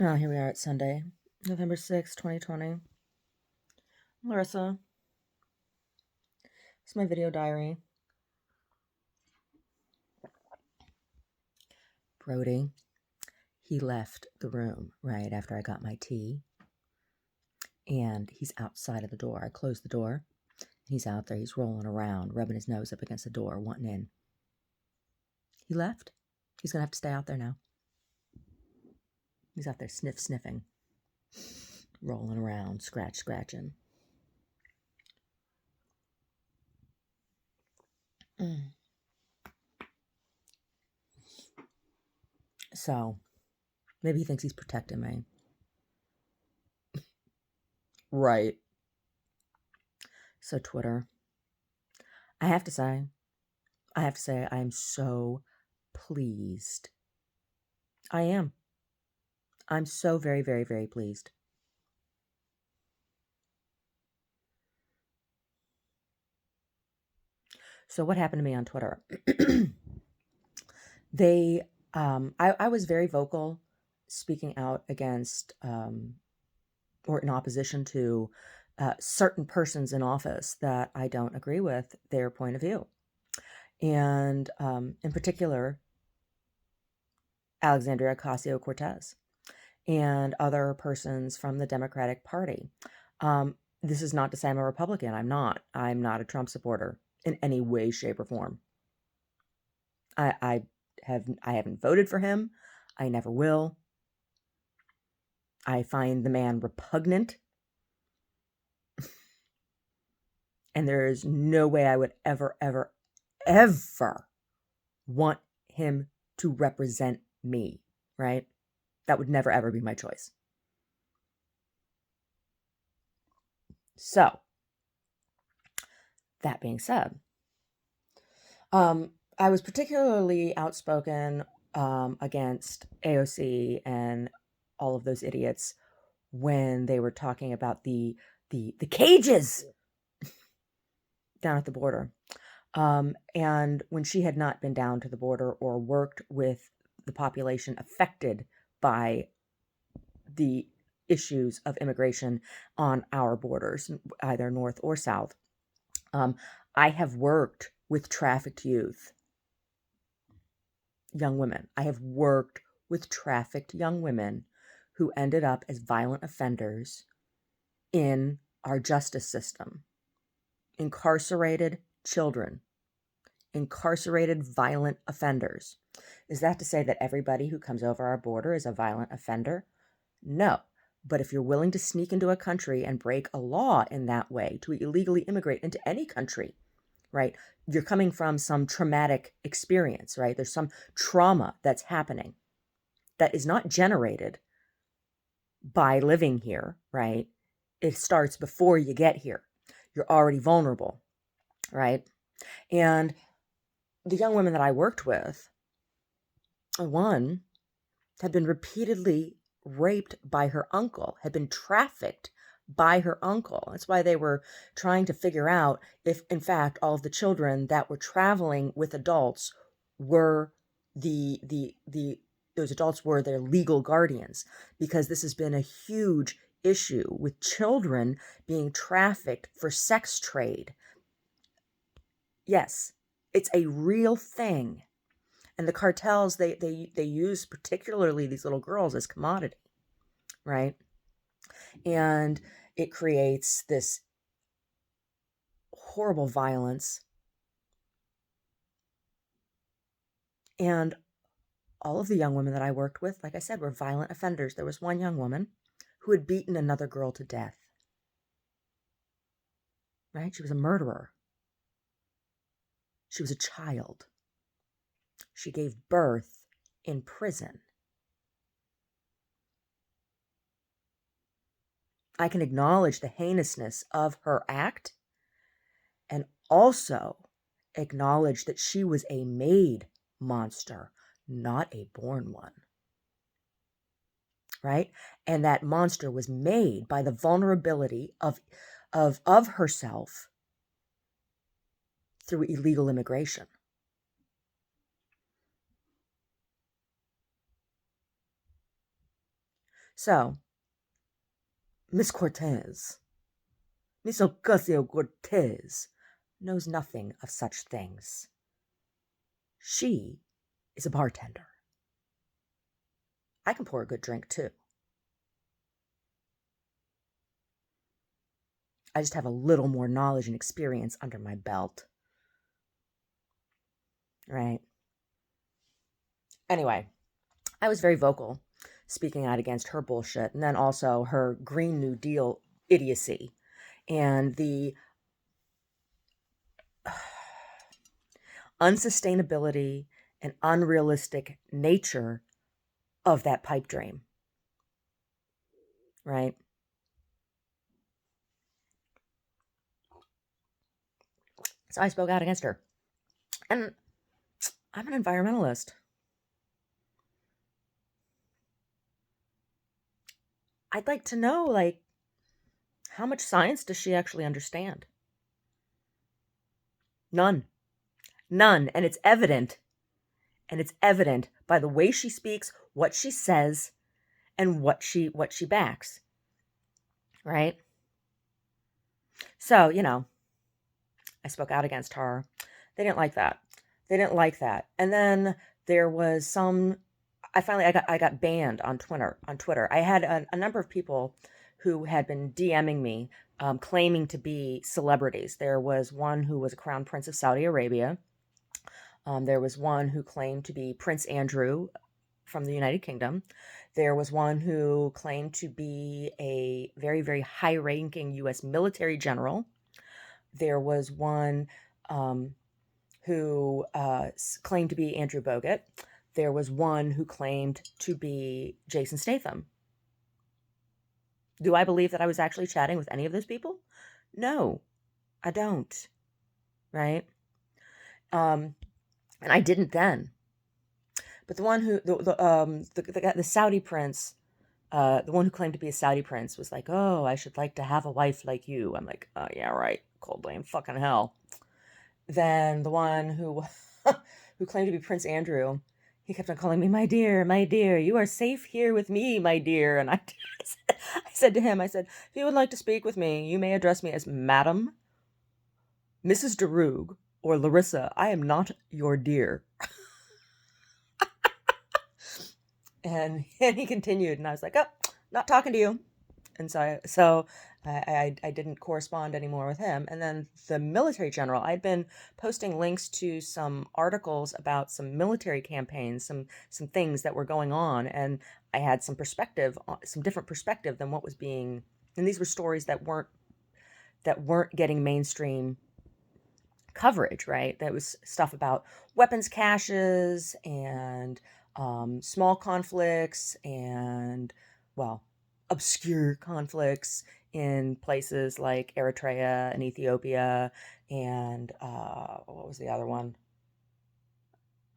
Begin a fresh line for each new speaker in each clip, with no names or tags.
Oh, here we are at Sunday, November 6th, 2020. Larissa, it's my video diary. Brody, he left the room right after I got my tea, and he's outside of the door. I closed the door. He's out there. He's rolling around, rubbing his nose up against the door, wanting in. He left. He's going to have to stay out there now. He's out there sniffing, rolling around, scratching. So, maybe he thinks he's protecting me. Right. So, Twitter, I have to say, I'm so pleased. I am. I'm so very, very, very pleased. So what happened to me on Twitter? I was very vocal, speaking out against or in opposition to certain persons in office that I don't agree with their point of view. And in particular, Alexandria Ocasio-Cortez and other persons from the Democratic Party. This is not to say I'm a Republican. I'm not. I'm not a Trump supporter in any way, shape, or form. I haven't voted for him. I never will. I find the man repugnant. And there is no way I would ever, ever, ever want him to represent me, right? That would never, ever be my choice. So, that being said, I was particularly outspoken against AOC and all of those idiots when they were talking about the cages down at the border. And when she had not been down to the border or worked with the population affected by the issues of immigration on our borders, either north or south. I have worked with trafficked youth, young women. I have worked with trafficked young women who ended up as violent offenders in our justice system. Incarcerated children, incarcerated violent offenders. Is that to say that everybody who comes over our border is a violent offender? No. But if you're willing to sneak into a country and break a law in that way to illegally immigrate into any country, right? You're coming from some traumatic experience, right? There's some trauma that's happening that is not generated by living here, right? It starts before you get here. You're already vulnerable, right? And the young women that I worked with, one had been repeatedly raped by her uncle, had been trafficked by her uncle. That's why they were trying to figure out if, in fact, all of the children that were traveling with adults were those adults were their legal guardians, because this has been a huge issue with children being trafficked for sex trade. Yes, it's a real thing. And the cartels, they use particularly these little girls as commodity, right? And it creates this horrible violence. And all of the young women that I worked with, like I said, were violent offenders. There was one young woman who had beaten another girl to death, right? She was a murderer. She was a child. She gave birth in prison. I can acknowledge the heinousness of her act and also acknowledge that she was a made monster, not a born one. Right? And that monster was made by the vulnerability of herself through illegal immigration. So, Miss Cortez, Miss Ocasio-Cortez, knows nothing of such things. She is a bartender. I can pour a good drink, too. I just have a little more knowledge and experience under my belt. Right? Anyway, I was very vocal speaking out against her bullshit, and then also her Green New Deal idiocy and the unsustainability and unrealistic nature of that pipe dream. Right? So I spoke out against her. And I'm an environmentalist. I'd like to know, like, how much science does she actually understand? None. None. And it's evident. And it's evident by the way she speaks, what she says, and what she backs. Right? So, I spoke out against her. They didn't like that. And then there was I got banned on Twitter. I had a number of people who had been DMing me, claiming to be celebrities. There was one who was a crown prince of Saudi Arabia. There was one who claimed to be Prince Andrew from the United Kingdom. There was one who claimed to be a very, very high-ranking U.S. military general. There was one who claimed to be Andrew Bogut. There was one who claimed to be Jason Statham. Do I believe that I was actually chatting with any of those people? No, I don't. Right? And I didn't then. But the one who the Saudi prince, the one who claimed to be a Saudi prince, was like, "Oh, I should like to have a wife like you." I'm like, "Oh yeah, right, Coldplay and fucking hell." Then the one who who claimed to be Prince Andrew, he kept on calling me my dear, you are safe here with me, my dear. And I said to him, if you would like to speak with me, you may address me as Madam, Mrs. DeRoog, or Larissa. I am not your dear. And he continued, and I was like, "Oh, not talking to you." And so I didn't correspond anymore with him. And then the military general, I'd been posting links to some articles about some military campaigns, some things that were going on, and I had some different perspective than what was being. And these were stories that weren't getting mainstream coverage, right? That was stuff about weapons caches and small conflicts and, well, obscure conflicts in places like Eritrea and Ethiopia and what was the other one?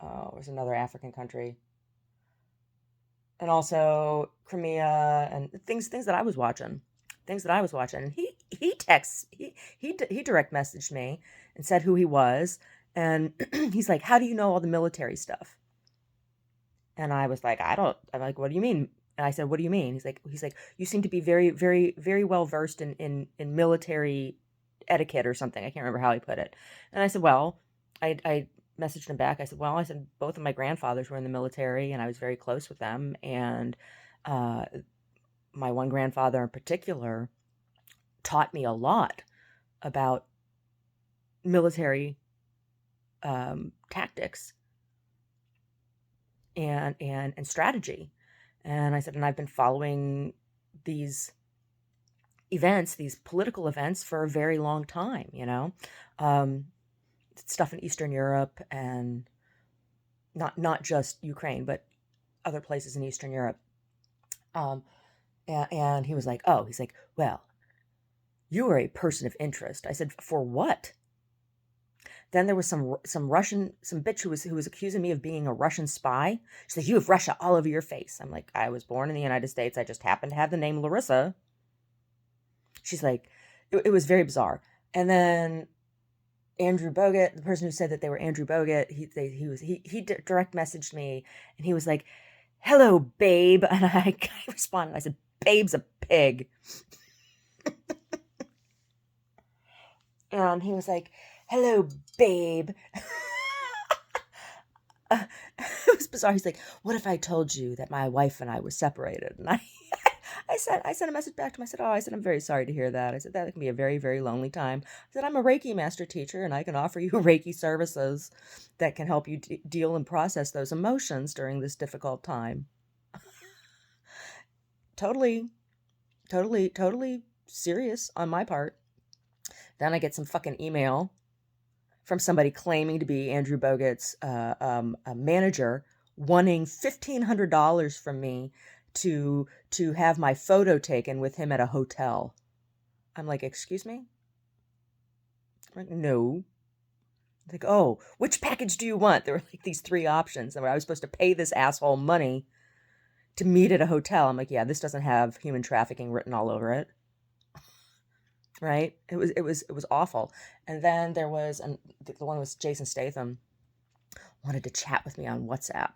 It was another African country. And also Crimea and things that I was watching. And he direct messaged me and said who he was, and he's like, "How do you know all the military stuff?" And I was like, I'm like, "What do you mean?" And I said, "What do you mean?" He's like, "You seem to be very, very, very well versed in military etiquette or something." I can't remember how he put it. And I said, "Well," I messaged him back. I said, "Well," I said, "both of my grandfathers were in the military, and I was very close with them. And my one grandfather in particular taught me a lot about military tactics and strategy." And I said, "And I've been following these events, these political events, for a very long time, stuff in Eastern Europe, and not just Ukraine, but other places in Eastern Europe." And he was like, "Oh," he's like, "Well, you are a person of interest." I said, "For what?" Then there was some bitch who was accusing me of being a Russian spy. She's like, "You have Russia all over your face." I'm like, "I was born in the United States. I just happened to have the name Larissa." She's like, it was very bizarre. And then Andrew Bogut, the person who said that they were Andrew Bogut, he direct messaged me, and he was like, hello, babe. And I responded, I said, babe's a pig. And he was like, hello, babe. It was bizarre. He's like, what if I told you that my wife and I were separated? And I sent a message back to him. I said, I'm very sorry to hear that. I said, that can be a very, very lonely time. I said, I'm a Reiki master teacher and I can offer you Reiki services that can help you deal and process those emotions during this difficult time. Totally serious on my part. Then I get some fucking email from somebody claiming to be Andrew Bogut's a manager, wanting $1,500 from me to have my photo taken with him at a hotel. I'm like, excuse me? I'm like, no. Like, oh, which package do you want? There were like these 3 options, and I was supposed to pay this asshole money to meet at a hotel. I'm like, yeah, this doesn't have human trafficking written all over it. Right? It was awful. And then there was the one was Jason Statham wanted to chat with me on WhatsApp.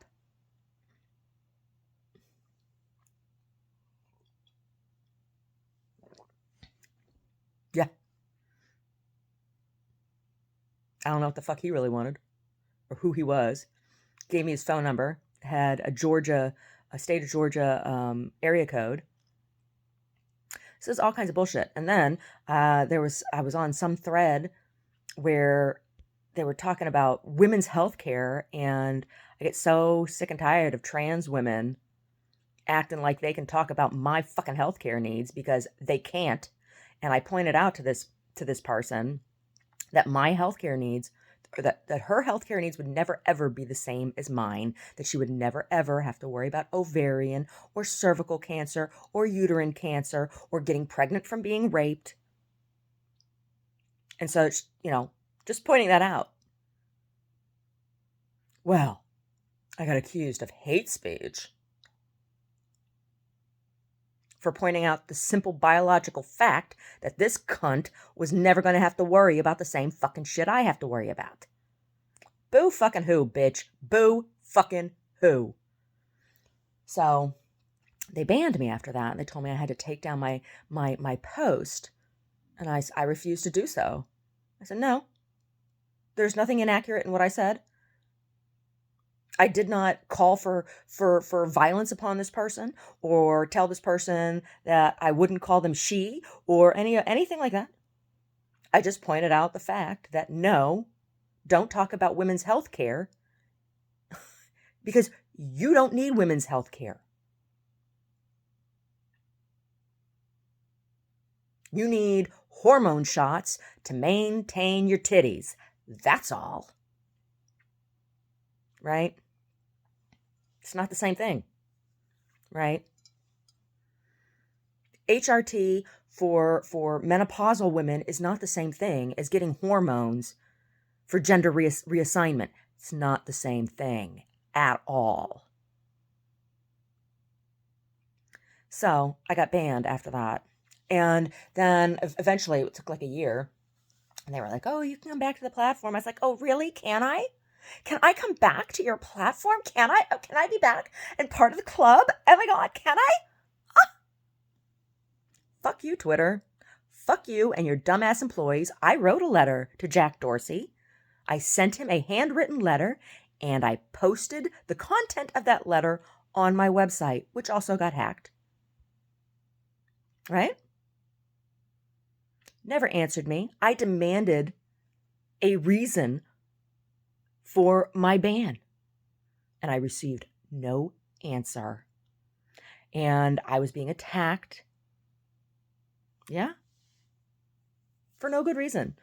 Yeah. I don't know what the fuck he really wanted or who he was. Gave me his phone number, had a state of Georgia area code. So it's all kinds of bullshit. And then I was on some thread where they were talking about women's health care, and I get so sick and tired of trans women acting like they can talk about my fucking healthcare needs because they can't. And I pointed out to this person that my healthcare needs, or that her healthcare needs would never ever be the same as mine, that she would never ever have to worry about ovarian or cervical cancer or uterine cancer or getting pregnant from being raped. And so, just pointing that out. Well, I got accused of hate speech for pointing out the simple biological fact that this cunt was never going to have to worry about the same fucking shit I have to worry about. Boo fucking who, bitch. Boo fucking who. So they banned me after that, and they told me I had to take down my post, and I refused to do so. I said, no, there's nothing inaccurate in what I said. I did not call for violence upon this person or tell this person that I wouldn't call them she or anything like that. I just pointed out the fact that no, don't talk about women's health care because you don't need women's health care. You need hormone shots to maintain your titties. That's all. Right? It's not the same thing, right? HRT for menopausal women is not the same thing as getting hormones for gender reassignment. It's not the same thing at all. So I got banned after that. And then eventually it took like a year. And they were like, oh, you can come back to the platform. I was like, oh, really? Can I? Can I come back to your platform? Can I? Oh, can I be back and part of the club? Oh my God, can I? Ah. Fuck you, Twitter. Fuck you and your dumbass employees. I wrote a letter to Jack Dorsey. I sent him a handwritten letter, and I posted the content of that letter on my website, which also got hacked. Right? Never answered me. I demanded a reason for my ban, and I received no answer. And I was being attacked. Yeah. For no good reason,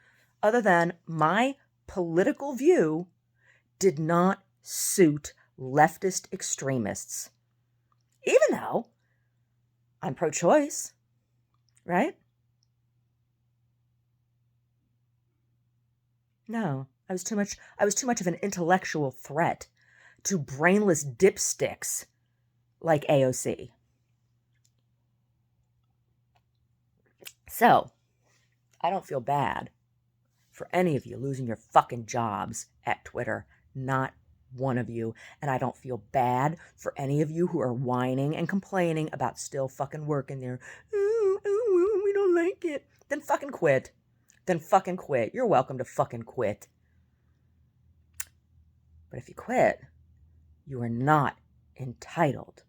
other than my political view did not suit leftist extremists, even though I'm pro-choice, right? No, I was too much of an intellectual threat to brainless dipsticks like AOC. So, I don't feel bad for any of you losing your fucking jobs at Twitter. Not one of you. And I don't feel bad for any of you who are whining and complaining about still fucking working there. Oh, we don't like it. Then fucking quit. Then fucking quit. You're welcome to fucking quit. But if you quit, you are not entitled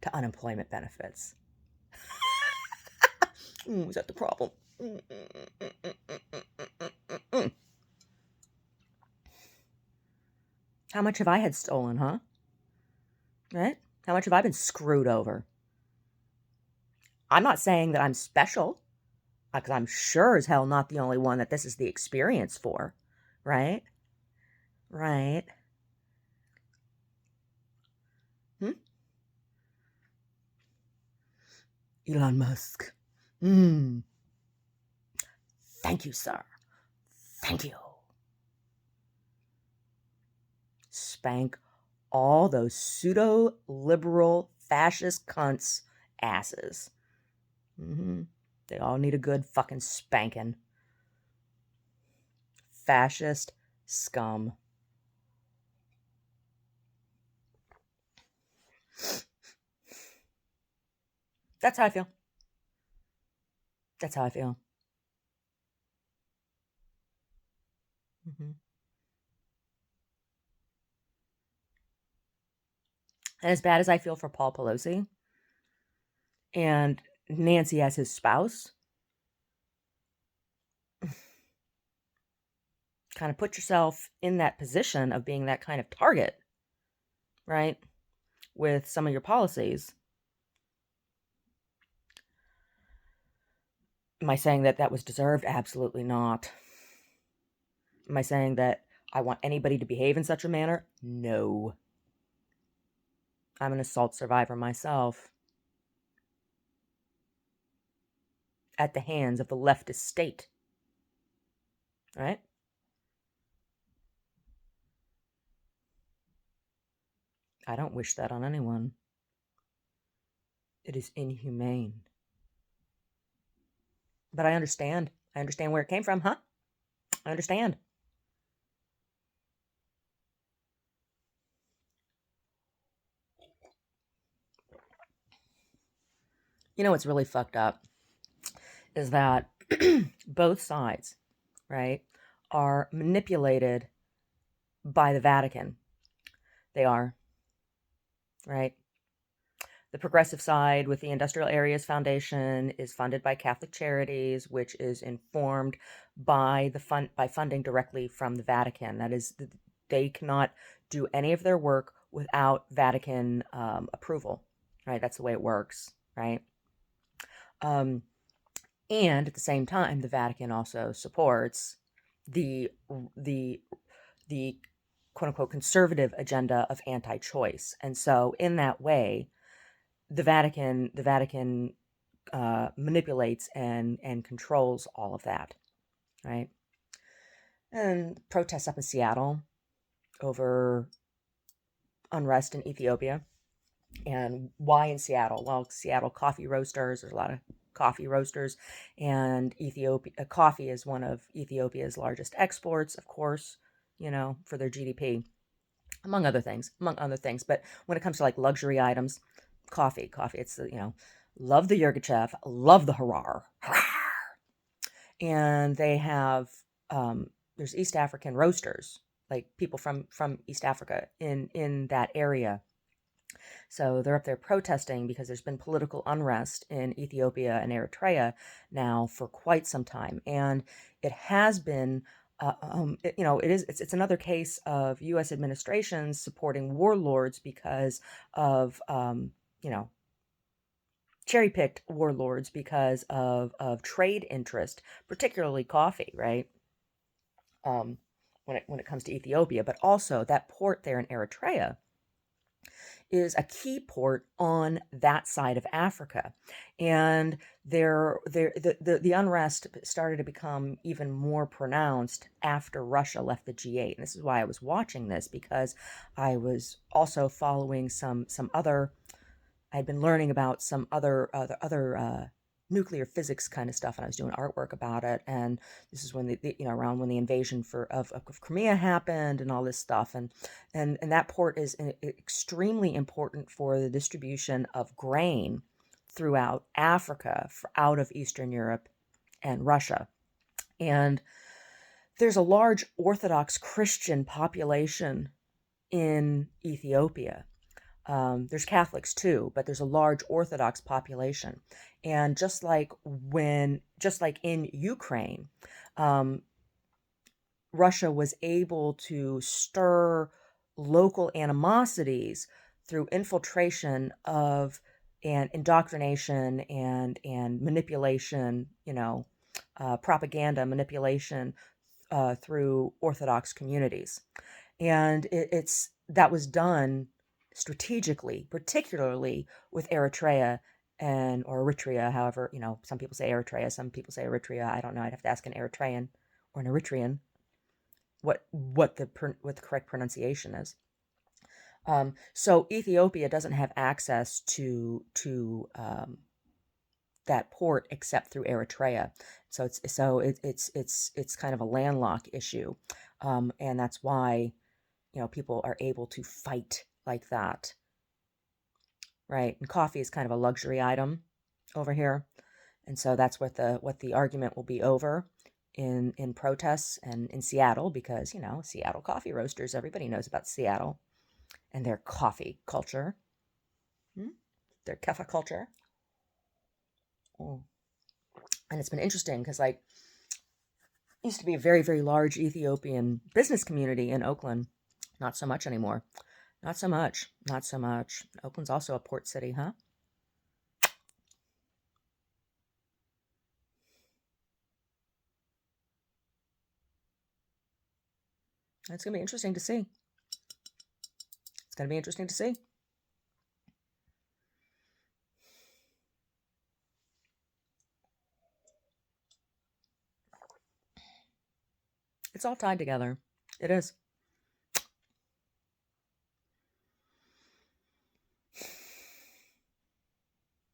to unemployment benefits. Is that the problem? How much have I had stolen, huh? Right? How much have I been screwed over? I'm not saying that I'm special, because I'm sure as hell not the only one that this is the experience for, right? Right. Elon Musk. Thank you, sir. Thank you. Spank all those pseudo-liberal fascist cunts' asses. They all need a good fucking spanking. Fascist scum. That's how I feel. That's how I feel. And as bad as I feel for Paul Pelosi and Nancy as his spouse, kind of put yourself in that position of being that kind of target, right? With some of your policies. Am I saying that that was deserved? Absolutely not. Am I saying that I want anybody to behave in such a manner? No. I'm an assault survivor myself. At the hands of the leftist state. Right? I don't wish that on anyone. It is inhumane. But I understand. I understand where it came from, huh? I understand. You know what's really fucked up is that both sides, right, are manipulated by the Vatican. They are, right? The progressive side with the Industrial Areas Foundation is funded by Catholic Charities, which is informed by funding directly from the Vatican. That is, they cannot do any of their work without Vatican approval, right? That's the way it works, right? And at the same time, the Vatican also supports the quote unquote conservative agenda of anti-choice, and so in that way, the Vatican manipulates and controls all of that, right? And protests up in Seattle over unrest in Ethiopia. And why in Seattle? Well, Seattle coffee roasters, there's a lot of coffee roasters, and coffee is one of Ethiopia's largest exports, of course, for their GDP, among other things. But when it comes to like luxury items, coffee, it's love the Yirgacheffe, love the Harar. And they have there's East African roasters, like people from East Africa in that area. So they're up there protesting because there's been political unrest in Ethiopia and Eritrea now for quite some time, and it has been. It's another case of U.S. administrations supporting warlords because of cherry-picked warlords because of trade interest, particularly coffee, right? When it comes to Ethiopia, but also that port there in Eritrea is a key port on that side of Africa, and the unrest started to become even more pronounced after Russia left the G8. And this is why I was watching this, because I was also following some other. I'd been learning about some other nuclear physics kind of stuff, and I was doing artwork about it. And this is when around when the invasion of Crimea happened and all this stuff. And that port is extremely important for the distribution of grain throughout Africa, out of Eastern Europe and Russia. And there's a large Orthodox Christian population in Ethiopia. There's Catholics too, but there's a large Orthodox population. And just like in Ukraine, Russia was able to stir local animosities through infiltration of and indoctrination and manipulation, propaganda manipulation through Orthodox communities. And that was done strategically, particularly with Eritrea or Eritrea, however, some people say Eritrea, some people say Eritrea. I don't know. I'd have to ask an Eritrean or an Eritrean what the correct pronunciation is. So Ethiopia doesn't have access to that port except through Eritrea. So it's kind of a landlocked issue, and that's why people are able to fight like that, right? And coffee is kind of a luxury item over here, and so that's what the argument will be over in protests and in Seattle, because Seattle coffee roasters, everybody knows about Seattle and their coffee culture, their kafa culture. And it's been interesting because used to be a very, very large Ethiopian business community in Oakland. Not so much anymore. Not so much. Oakland's also a port city, huh? It's going to be interesting to see. It's all tied together. It is.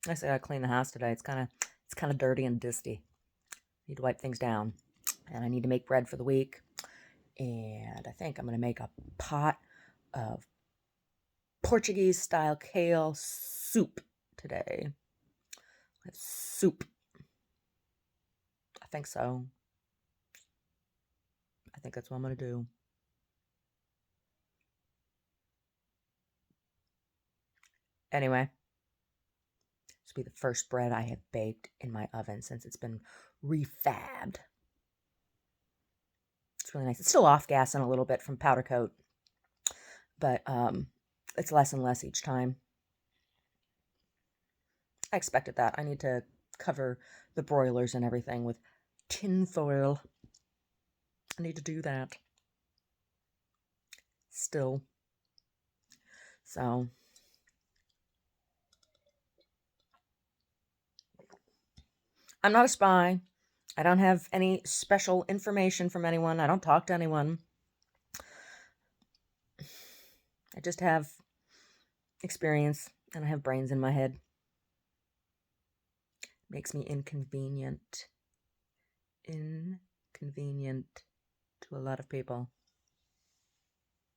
I said I clean the house today. It's kind of dirty and dusty. Need to wipe things down, and I need to make bread for the week. And I think I'm going to make a pot of Portuguese style kale soup today. Soup. I think so. I think that's what I'm going to do. Anyway, this will be the first bread I have baked in my oven since it's been refabbed. It's really nice. It's still off gassing a little bit from powder coat, but it's less and less each time. I expected that. I need to cover the broilers and everything with tin foil. I need to do that still. So I'm not a spy. I don't have any special information from anyone. I don't talk to anyone. I just have experience, and I have brains in my head. Makes me inconvenient. Inconvenient to a lot of people.